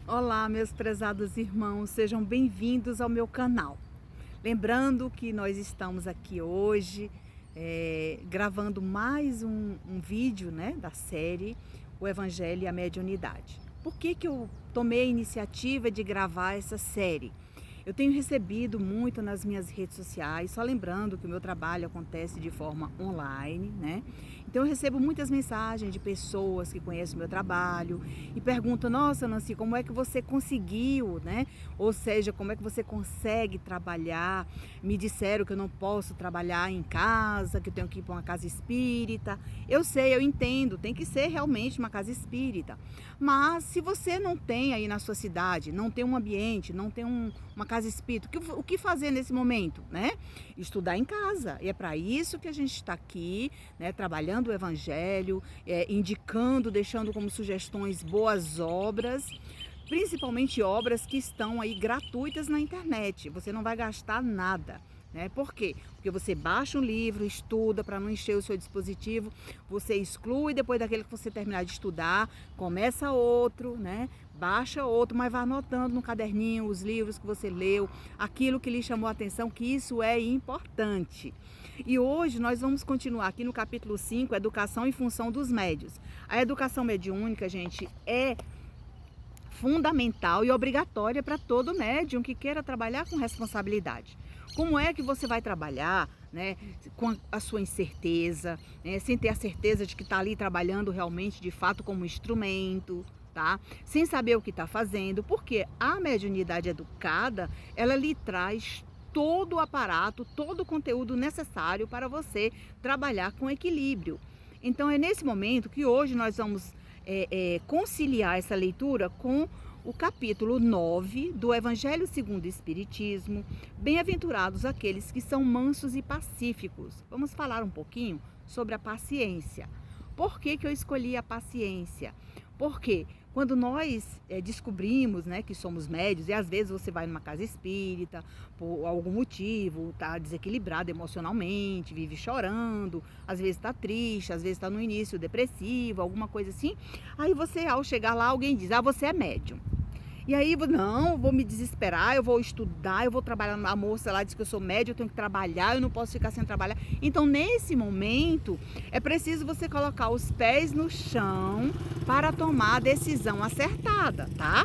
Olá, meus prezados irmãos, sejam bem-vindos ao meu canal. Lembrando que nós estamos aqui hoje gravando mais um vídeo, né, da série O Evangelho e a Mediunidade. Por que eu tomei a iniciativa de gravar essa série? Eu tenho recebido muito nas minhas redes sociais, só lembrando que o meu trabalho acontece de forma online, né? Então eu recebo muitas mensagens de pessoas que conhecem o meu trabalho e perguntam: nossa, Nancy, como é que você conseguiu, né? Ou seja, como é que você consegue trabalhar? Me disseram que eu não posso trabalhar em casa, que eu tenho que ir para uma casa espírita. Eu sei, eu entendo, tem que ser realmente uma casa espírita. Mas se você não tem aí na sua cidade, não tem um ambiente, não tem uma casa espírita, o que fazer nesse momento, né? Estudar em casa. E é para isso que a gente está aqui, né? Trabalhando o Evangelho, indicando, deixando como sugestões boas obras, principalmente obras que estão aí gratuitas na internet. Você não vai gastar nada. Né? Por quê? Porque você baixa um livro, estuda para não encher o seu dispositivo, você exclui depois daquele que você terminar de estudar, começa outro, né? Baixa outro, mas vai anotando no caderninho os livros que você leu, aquilo que lhe chamou a atenção, que isso é importante. E hoje nós vamos continuar aqui no capítulo 5, Educação em Função dos Médios. A educação mediúnica, gente, é fundamental e obrigatória para todo médium que queira trabalhar com responsabilidade. Como é que você vai trabalhar, né, com a sua incerteza, né, sem ter a certeza de que está ali trabalhando realmente, de fato, como instrumento, tá? Sem saber o que está fazendo, porque a mediunidade educada, ela lhe traz todo o aparato, todo o conteúdo necessário para você trabalhar com equilíbrio. Então é nesse momento que hoje nós vamos conciliar essa leitura com o capítulo 9 do Evangelho segundo o Espiritismo, bem-aventurados aqueles que são mansos e pacíficos. Vamos falar um pouquinho sobre a paciência. Por que eu escolhi a paciência? Porque quando nós descobrimos, né, que somos médios, e às vezes você vai numa casa espírita, por algum motivo, está desequilibrado emocionalmente, vive chorando, às vezes está triste, às vezes está no início depressivo, alguma coisa assim, aí você, ao chegar lá, alguém diz: ah, você é médium. E aí, não, eu vou me desesperar, eu vou estudar, eu vou trabalhar. A moça lá diz que eu sou médium, eu tenho que trabalhar, eu não posso ficar sem trabalhar. Então, nesse momento, é preciso você colocar os pés no chão para tomar a decisão acertada, tá?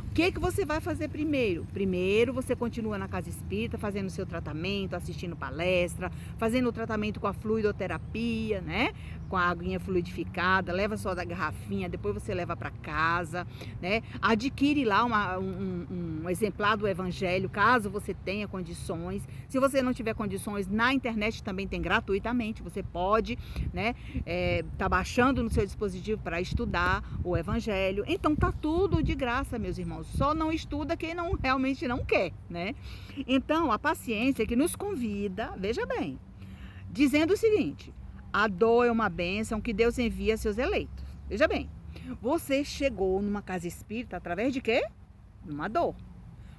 O que você vai fazer primeiro? Primeiro, você continua na casa espírita, fazendo o seu tratamento, assistindo palestra, fazendo o tratamento com a fluidoterapia, né? Com a aguinha fluidificada, leva só da garrafinha, depois você leva para casa, né? Adquire lá um exemplar do Evangelho, caso você tenha condições. Se você não tiver condições, na internet também tem gratuitamente, você pode, né? Tá baixando no seu dispositivo para estudar o Evangelho. Então tá tudo de graça, meus irmãos. Só não estuda quem realmente não quer, né? Então, a paciência que nos convida, veja bem, dizendo o seguinte: a dor é uma bênção que Deus envia a seus eleitos. Veja bem, você chegou numa casa espírita através de quê? Uma dor.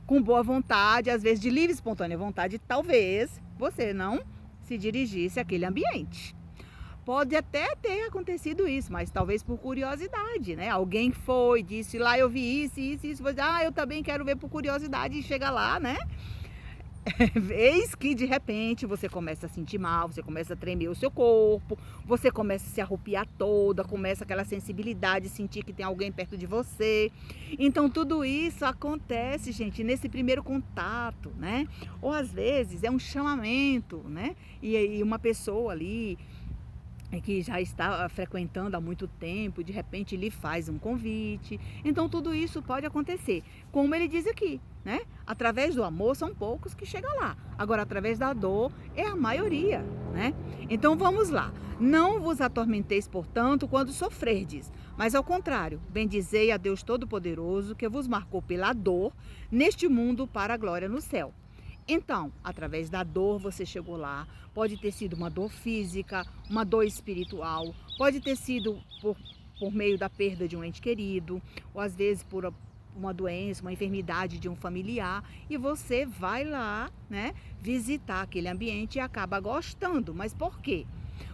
Com boa vontade, às vezes de livre e espontânea vontade, talvez você não se dirigisse àquele ambiente. Pode até ter acontecido isso, mas talvez por curiosidade, né? Alguém foi, disse lá, eu vi isso. Você, eu também quero ver por curiosidade, e chega lá, né? Eis que de repente você começa a sentir mal, você começa a tremer o seu corpo, você começa a se arrupiar toda, começa aquela sensibilidade, sentir que tem alguém perto de você. Então tudo isso acontece, gente, nesse primeiro contato, né? Ou às vezes é um chamamento, né? E uma pessoa ali que já está frequentando há muito tempo, de repente lhe faz um convite. Então tudo isso pode acontecer, como ele diz aqui, né? Através do amor são poucos que chegam lá. Agora, através da dor é a maioria, né? Então vamos lá. Não vos atormenteis, portanto, quando sofrerdes, mas ao contrário, bendizei a Deus Todo-Poderoso, que vos marcou pela dor neste mundo para a glória no céu. Então, através da dor você chegou lá. Pode ter sido uma dor física, uma dor espiritual, pode ter sido por meio da perda de um ente querido, ou às vezes por uma doença, uma enfermidade de um familiar, e você vai lá, né, visitar aquele ambiente e acaba gostando. Mas por quê?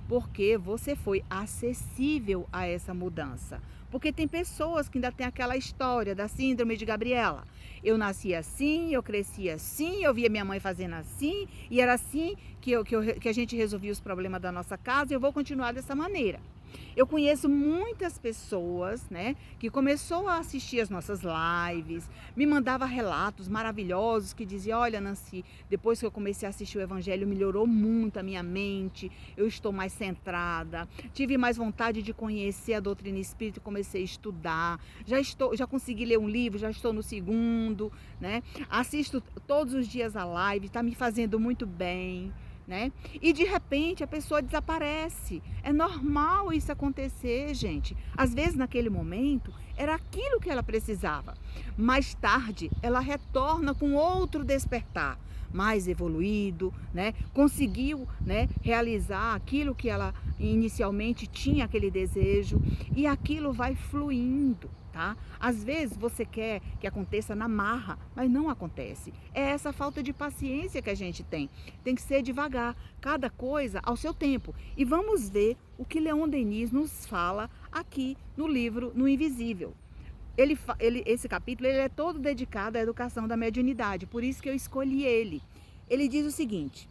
Porque você foi acessível a essa mudança. Porque tem pessoas que ainda tem aquela história da síndrome de Gabriela. Eu nasci assim, eu cresci assim, eu via minha mãe fazendo assim, e era assim que a gente resolvia os problemas da nossa casa, e eu vou continuar dessa maneira. Eu conheço muitas pessoas, né, que começou a assistir as nossas lives, me mandava relatos maravilhosos que dizia: olha, Nancy, depois que eu comecei a assistir o Evangelho, melhorou muito a minha mente, eu estou mais centrada, tive mais vontade de conhecer a doutrina espírita e comecei a estudar, já consegui ler um livro, já estou no segundo, né, assisto todos os dias a live, está me fazendo muito bem. Né? E de repente a pessoa desaparece. É normal isso acontecer, gente. Às vezes naquele momento era aquilo que ela precisava. Mais tarde ela retorna com outro despertar, mais evoluído, né? Conseguiu, né, realizar aquilo que ela inicialmente tinha aquele desejo, e aquilo vai fluindo. Tá? Às vezes você quer que aconteça na marra, mas não acontece. É essa falta de paciência que a gente tem. Tem que ser devagar, cada coisa ao seu tempo. E vamos ver o que Leon Denis nos fala aqui no livro No Invisível. Esse capítulo ele é todo dedicado à educação da mediunidade, por isso que eu escolhi ele. Ele diz o seguinte: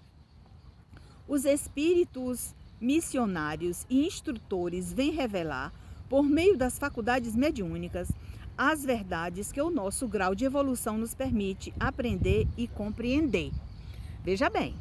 os espíritos missionários e instrutores vêm revelar, por meio das faculdades mediúnicas, as verdades que o nosso grau de evolução nos permite aprender e compreender. Veja bem,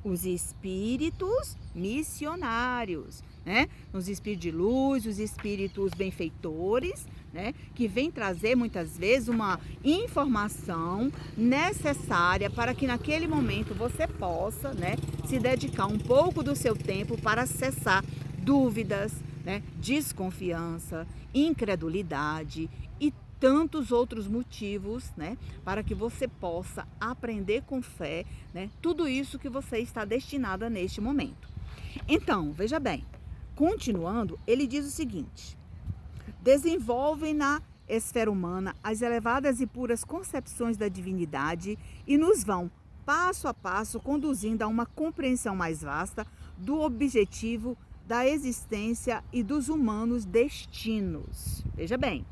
os espíritos missionários, né? Os espíritos de luz, os espíritos benfeitores, né? Que vêm trazer muitas vezes uma informação necessária para que naquele momento você possa, né, se dedicar um pouco do seu tempo para acessar dúvidas, né, desconfiança, incredulidade e tantos outros motivos, né, para que você possa aprender com fé, né, tudo isso que você está destinada neste momento. Então, veja bem, continuando, ele diz o seguinte: desenvolvem na esfera humana as elevadas e puras concepções da divindade e nos vão, passo a passo, conduzindo a uma compreensão mais vasta do objetivo da existência e dos humanos destinos. Veja bem,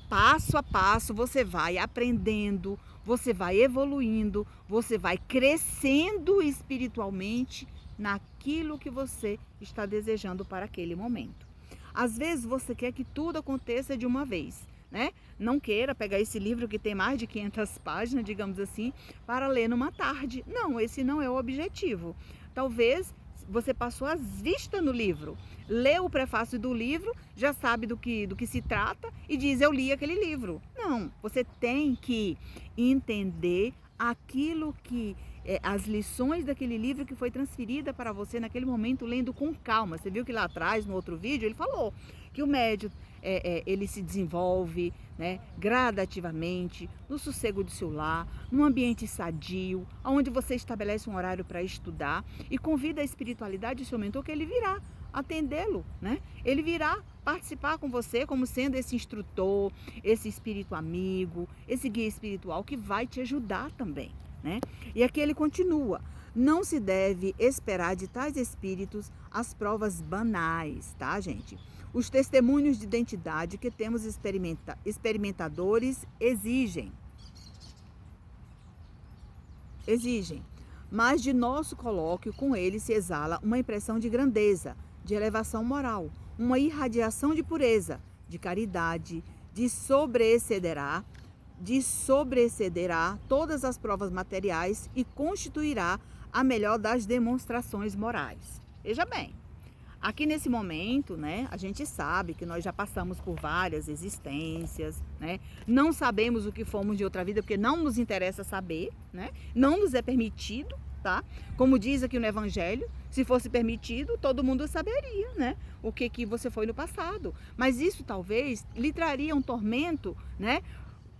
passo a passo você vai aprendendo, você vai evoluindo, você vai crescendo espiritualmente naquilo que você está desejando para aquele momento. Às vezes você quer que tudo aconteça de uma vez, né? Não queira pegar esse livro que tem mais de 500 páginas, digamos assim, para ler numa tarde. Não, esse não é o objetivo. Talvez você passou as vistas no livro, leu o prefácio do livro, já sabe do que se trata e diz: eu li aquele livro. Não, você tem que entender aquilo que as lições daquele livro que foi transferida para você naquele momento, lendo com calma. Você viu que lá atrás, no outro vídeo, ele falou que o médium ele se desenvolve, né, gradativamente, no sossego do seu lar, num ambiente sadio, onde você estabelece um horário para estudar e convida a espiritualidade do seu mentor, que ele virá atendê-lo, né? Ele virá participar com você como sendo esse instrutor, esse espírito amigo, esse guia espiritual que vai te ajudar também, né? E aqui ele continua: não se deve esperar de tais espíritos as provas banais, tá, gente? Os testemunhos de identidade que temos experimentadores exigem, mas de nosso colóquio com ele se exala uma impressão de grandeza, de elevação moral, uma irradiação de pureza, de caridade, de sobreexcederá todas as provas materiais e constituirá a melhor das demonstrações morais. Veja bem, aqui nesse momento, né, a gente sabe que nós já passamos por várias existências, né? Não sabemos o que fomos de outra vida, porque não nos interessa saber, né? Não nos é permitido, tá? Como diz aqui no Evangelho, se fosse permitido, todo mundo saberia, né, o que você foi no passado. Mas isso talvez lhe traria um tormento, né,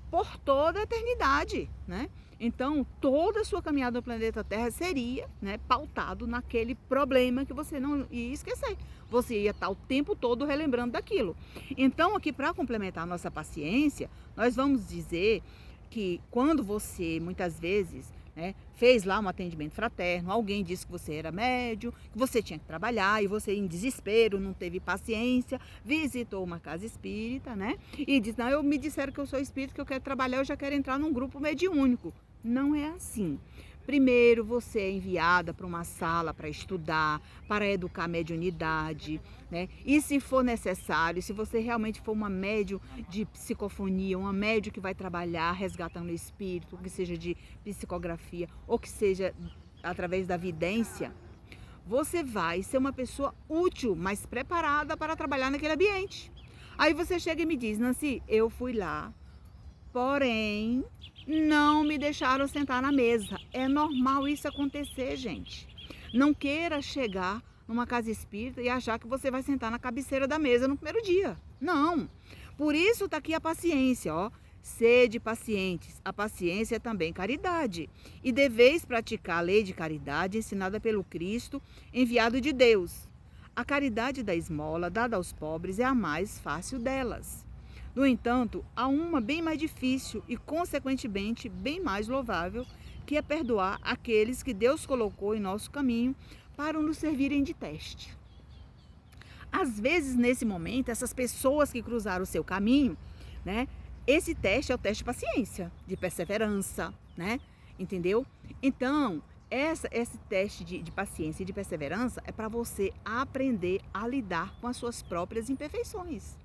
por toda a eternidade, né? Então, toda a sua caminhada no planeta Terra seria, né, pautado naquele problema que você não ia esquecer. Você ia estar o tempo todo relembrando daquilo. Então, aqui, para complementar a nossa paciência, nós vamos dizer que quando você, muitas vezes, né? Fez lá um atendimento fraterno, alguém disse que você era médium, que você tinha que trabalhar e você em desespero, não teve paciência, visitou uma casa espírita, né? E disse, não, me disseram que eu sou espírita, que eu quero trabalhar, eu já quero entrar num grupo mediúnico. Não é assim. Primeiro, você é enviada para uma sala para estudar, para educar a mediunidade, né? E se for necessário, se você realmente for uma médium de psicofonia, uma médium que vai trabalhar resgatando o espírito, que seja de psicografia ou que seja através da vidência, você vai ser uma pessoa útil, mas preparada para trabalhar naquele ambiente. Aí você chega e me diz, Nancy, eu fui lá, porém não me deixaram sentar na mesa. É normal isso acontecer, gente. Não queira chegar numa casa espírita e achar que você vai sentar na cabeceira da mesa no primeiro dia. Não. Por isso está aqui a paciência, ó. Sede pacientes. A paciência é também caridade. E deveis praticar a lei de caridade ensinada pelo Cristo, enviado de Deus. A caridade da esmola dada aos pobres é a mais fácil delas. No entanto, há uma bem mais difícil e, consequentemente, bem mais louvável, que é perdoar aqueles que Deus colocou em nosso caminho para nos servirem de teste. Às vezes, nesse momento, essas pessoas que cruzaram o seu caminho, né? Esse teste é o teste de paciência, de perseverança, né? Entendeu? Então, esse teste de paciência e de perseverança é para você aprender a lidar com as suas próprias imperfeições.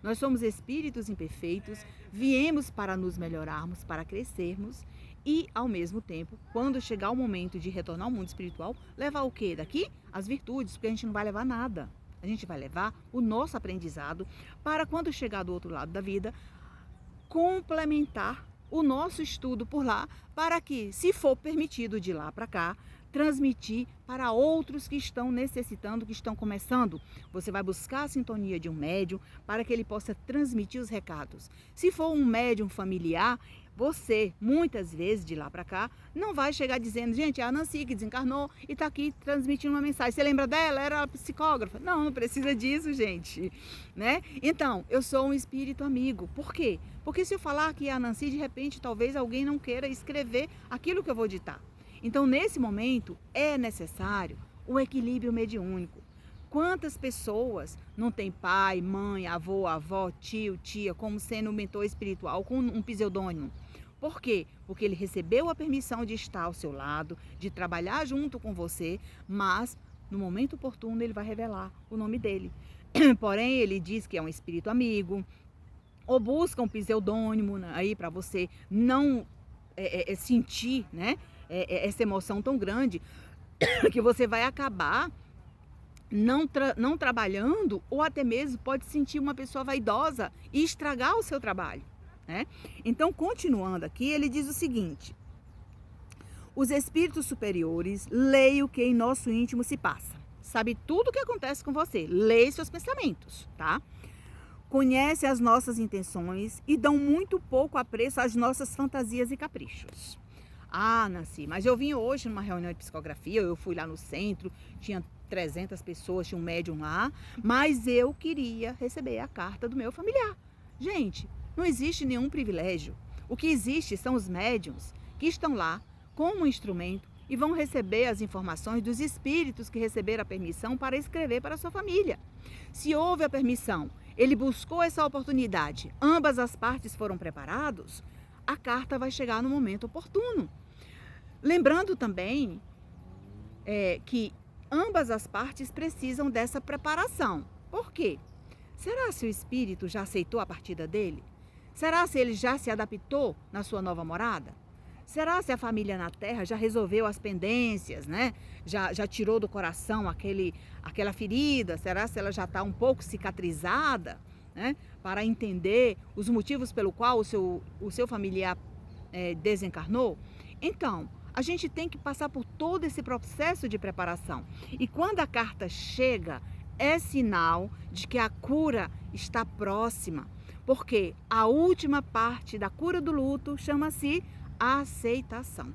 Nós somos espíritos imperfeitos, viemos para nos melhorarmos, para crescermos e, ao mesmo tempo, quando chegar o momento de retornar ao mundo espiritual, levar o quê daqui? As virtudes, porque a gente não vai levar nada. A gente vai levar o nosso aprendizado para, quando chegar do outro lado da vida, complementar o nosso estudo por lá, para que, se for permitido de lá para cá, transmitir para outros que estão necessitando, que estão começando. Você vai buscar a sintonia de um médium para que ele possa transmitir os recados. Se for um médium familiar, você, muitas vezes, de lá para cá, não vai chegar dizendo, gente, é a Nancy que desencarnou e está aqui transmitindo uma mensagem. Você lembra dela? Era psicógrafa. Não, não precisa disso, gente. Né? Então, eu sou um espírito amigo. Por quê? Porque se eu falar que é a Nancy, de repente, talvez alguém não queira escrever aquilo que eu vou ditar. Então, nesse momento, é necessário o equilíbrio mediúnico. Quantas pessoas não têm pai, mãe, avô, avó, tio, tia, como sendo um mentor espiritual com um pseudônimo? Por quê? Porque ele recebeu a permissão de estar ao seu lado, de trabalhar junto com você, mas no momento oportuno ele vai revelar o nome dele. Porém, ele diz que é um espírito amigo, ou busca um pseudônimo aí para você não sentir, né? Essa emoção tão grande que você vai acabar não trabalhando, ou até mesmo pode sentir uma pessoa vaidosa e estragar o seu trabalho, né? Então, continuando aqui, ele diz o seguinte: os espíritos superiores leem o que em nosso íntimo se passa, sabe tudo o que acontece com você, leem seus pensamentos, tá? Conhece as nossas intenções e dão muito pouco apreço às nossas fantasias e caprichos. Ah, Nancy, mas eu vim hoje numa reunião de psicografia, eu fui lá no centro, tinha 300 pessoas, tinha um médium lá, mas eu queria receber a carta do meu familiar. Gente, não existe nenhum privilégio. O que existe são os médiums que estão lá como instrumento e vão receber as informações dos espíritos que receberam a permissão para escrever para a sua família. Se houve a permissão, ele buscou essa oportunidade, ambas as partes foram preparados, a carta vai chegar no momento oportuno. Lembrando também que ambas as partes precisam dessa preparação. Por quê? Será se o espírito já aceitou a partida dele? Será se ele já se adaptou na sua nova morada? Será se a família na Terra já resolveu as pendências, né? Já tirou do coração aquela ferida? Será se ela já está um pouco cicatrizada, né? Para entender os motivos pelo qual o seu familiar desencarnou? Então, a gente tem que passar por todo esse processo de preparação. E quando a carta chega, é sinal de que a cura está próxima. Porque a última parte da cura do luto chama-se aceitação.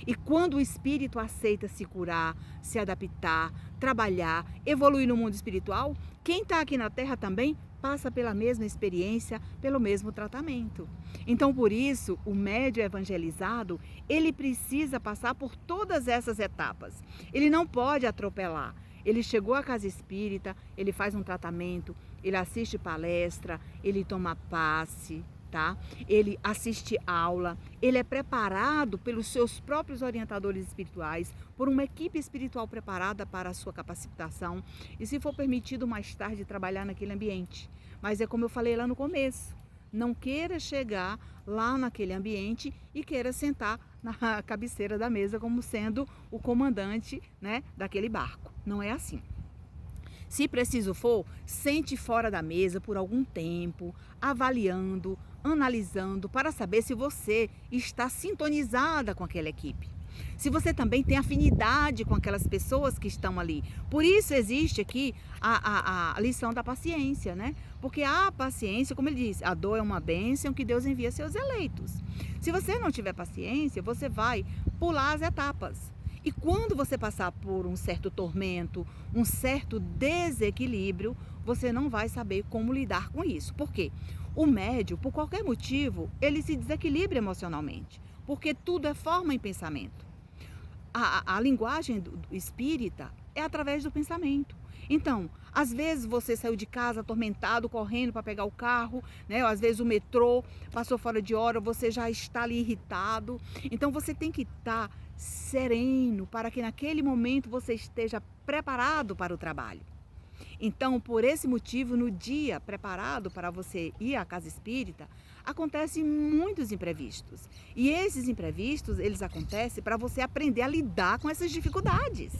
E quando o espírito aceita se curar, se adaptar, trabalhar, evoluir no mundo espiritual, quem está aqui na Terra também passa pela mesma experiência, pelo mesmo tratamento. Então, por isso, o médium evangelizado, ele precisa passar por todas essas etapas. Ele não pode atropelar. Ele chegou à casa espírita, ele faz um tratamento, ele assiste palestra, ele toma passe, tá? Ele assiste aula, ele é preparado pelos seus próprios orientadores espirituais, por uma equipe espiritual preparada para a sua capacitação e, se for permitido, mais tarde trabalhar naquele ambiente. Mas é como eu falei lá no começo, não queira chegar lá naquele ambiente e queira sentar na cabeceira da mesa como sendo o comandante, né, daquele barco. Não é assim. Se preciso for, sente fora da mesa por algum tempo, avaliando, analisando, para saber se você está sintonizada com aquela equipe. Se você também tem afinidade com aquelas pessoas que estão ali. Por isso existe aqui a lição da paciência, né? Porque a paciência, como ele diz, a dor é uma bênção que Deus envia a seus eleitos. Se você não tiver paciência, você vai pular as etapas. E quando você passar por um certo tormento, um certo desequilíbrio, você não vai saber como lidar com isso. Por quê? O médium, por qualquer motivo, ele se desequilibra emocionalmente, porque tudo é forma em pensamento. A linguagem do espírita é através do pensamento. Então, às vezes você saiu de casa atormentado, correndo para pegar o carro, né? Ou às vezes o metrô passou fora de hora, você já está ali irritado. Então, você tem que estar sereno para que naquele momento você esteja preparado para o trabalho. Então, por esse motivo, no dia preparado para você ir à casa espírita, acontecem muitos imprevistos. E esses imprevistos, eles acontecem para você aprender a lidar com essas dificuldades.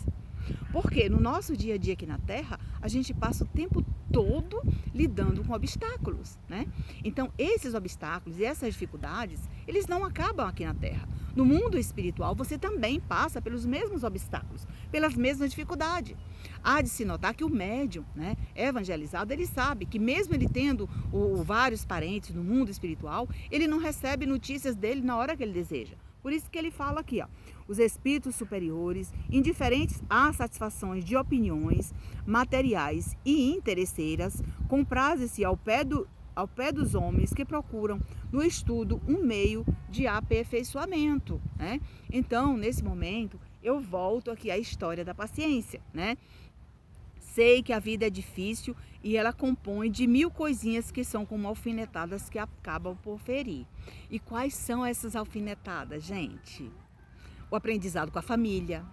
Porque no nosso dia a dia aqui na Terra, a gente passa o tempo todo lidando com obstáculos, né? Então, esses obstáculos e essas dificuldades, eles não acabam aqui na Terra. No mundo espiritual, você também passa pelos mesmos obstáculos, pelas mesmas dificuldades. Há de se notar que o médium, né, evangelizado, ele sabe que mesmo ele tendo vários parentes no mundo espiritual, ele não recebe notícias dele na hora que ele deseja. Por isso que ele fala aqui, ó, os espíritos superiores, indiferentes às satisfações de opiniões materiais e interesseiras, comprazem-se ao pé dos homens que procuram no estudo um meio de aperfeiçoamento, né? Então, nesse momento, eu volto aqui à história da paciência, né? Sei que a vida é difícil e ela compõe de 1000 coisinhas que são como alfinetadas que acabam por ferir. E quais são essas alfinetadas, gente? O aprendizado com a família,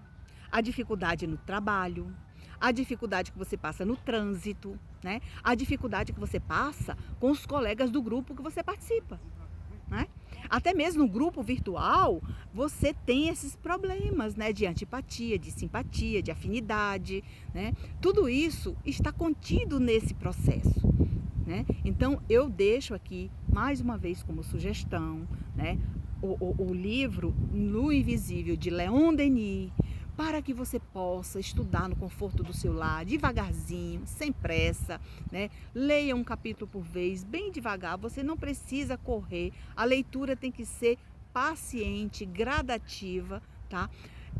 a dificuldade no trabalho, a dificuldade que você passa no trânsito, né? A dificuldade que você passa com os colegas do grupo que você participa, né? Até mesmo no grupo virtual, você tem esses problemas, né? De antipatia, de simpatia, de afinidade, né? Tudo isso está contido nesse processo, né? Então, eu deixo aqui, mais uma vez, como sugestão, né? O livro No Invisível, de Leon Denis, para que você possa estudar no conforto do seu lar, devagarzinho, sem pressa, né? Leia um capítulo por vez, bem devagar, você não precisa correr, a leitura tem que ser paciente, gradativa, tá?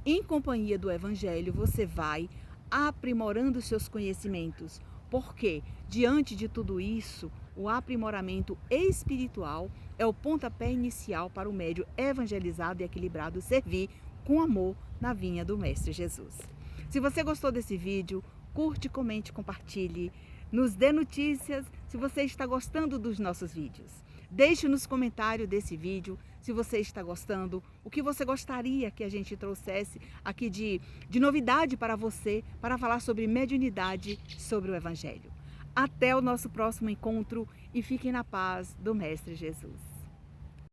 Em companhia do Evangelho, você vai aprimorando os seus conhecimentos, porque diante de tudo isso, o aprimoramento espiritual é o pontapé inicial para o médium evangelizado e equilibrado servir com amor na vinha do Mestre Jesus. Se você gostou desse vídeo, curte, comente, compartilhe, nos dê notícias se você está gostando dos nossos vídeos. Deixe nos comentários desse vídeo se você está gostando, o que você gostaria que a gente trouxesse aqui de novidade para você, para falar sobre mediunidade, sobre o Evangelho. Até o nosso próximo encontro e fiquem na paz do Mestre Jesus.